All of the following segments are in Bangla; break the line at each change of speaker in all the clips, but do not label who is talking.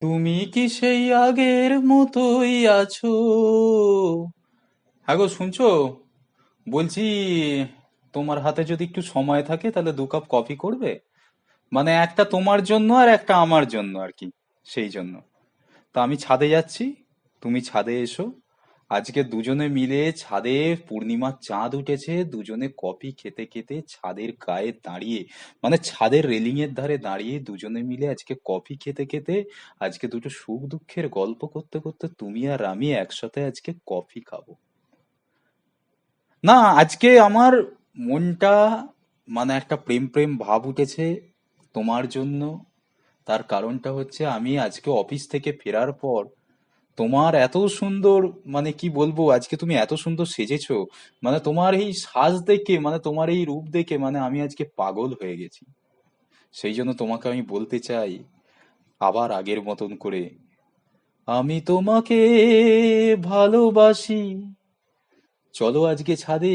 তুমি কি সেই আগের মতোই আছো? হ্যাঁ গো, শুনছো? বলছি, তোমার হাতে যদি একটু সময় থাকে তাহলে 2 কাপ কফি করবে। মানে একটা তোমার জন্য আর একটা আমার জন্য আর কি, সেই জন্য। তা আমি ছাদে যাচ্ছি, তুমি ছাদে এসো। আজকে দুজনে মিলে ছাদে, পূর্ণিমার চাঁদ উঠেছে, দুজনে কফি খেতে খেতে ছাদের গায়ে দাঁড়িয়ে, মানে ছাদের রেলিং এর ধারে দাঁড়িয়ে দুজনে মিলে আজকে কফি খেতে খেতে, আজকে দুটো সুখ দুঃখের গল্প করতে করতে তুমি আর আমি একসাথে আজকে কফি খাবো। না, আজকে আমার মনটা, মানে একটা প্রেম প্রেম ভাব উঠেছে তোমার জন্য। তার কারণটা হচ্ছে, আমি আজকে অফিস থেকে ফেরার পর তোমার এত সুন্দর, মানে কি বলবো, আজকে তুমি এত সুন্দর সেজেছো। মানে তোমার এই সাজ দেখে, মানে তোমার এই রূপ দেখে, মানে আমি আজকে পাগল হয়ে গেছি। সেই জন্য তোমাকে আমি বলতে চাই, আবার আগের মতন করে, আমি তোমাকে ভালোবাসি। চলো আজকে ছাদে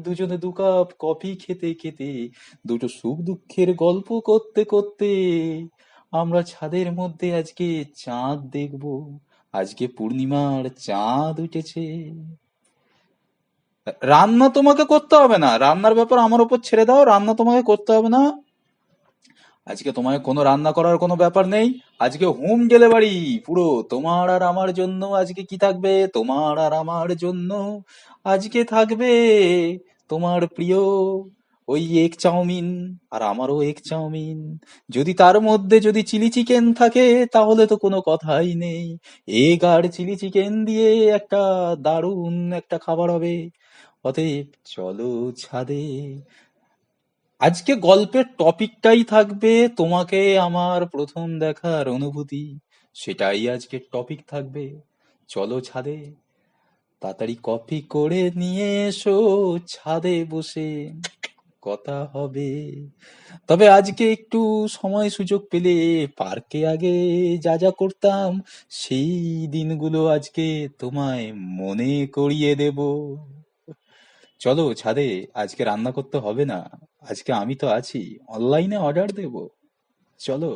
দুজনে 2 কাপ কফি খেতে খেতে, দুটো সুখ দুঃখের গল্প করতে করতে আমরা ছাদের মধ্যে আজকে চাঁদ দেখবো। আজকে পূর্ণিমার চাঁদ উঠেছে। রান্না তোমাকে করতে হবে না, রান্নার ব্যাপার আমার উপর ছেড়ে দাও, রান্না তোমাকে করতে হবে না। আজকে তোমায় কোনো রান্না করার কোনো ব্যাপার নেই। আজকে হোম ডেলিভারি পুরো তোমার আর আমার জন্য। আজকে কি থাকবে তোমার আর আমার জন্য? আজকে থাকবে তোমার প্রিয় ওই এগ চাউমিন, আর আমারও এগ চাউমিন। যদি তার মধ্যে যদি চিলি চিকেন থাকে তাহলে তো কোনো কথাই নেই। এগ আর চিলি চিকেন দিয়ে একটা দারুণ একটা খাবার হবে। অতএব চলো ছাদে। আজকে গল্পের টপিকটাই থাকবে তোমাকে আমার প্রথম দেখার অনুভূতি। সেটাই আজকের টপিক থাকবে। চলো ছাদে, তাড়াতাড়ি কফি করে নিয়ে এসো, ছাদে বসে কথা হবে। তবে আজকে একটু সময় সুযোগ পেলে পার্কে আগে যা যা করতাম, সেই দিনগুলো আজকে তোমায় মনে করিয়ে দেব। চলো ছাদে, আজকে রান্না করতে হবে না। আজকে আমি তো আছি, অনলাইনে অর্ডার দেব। চলো।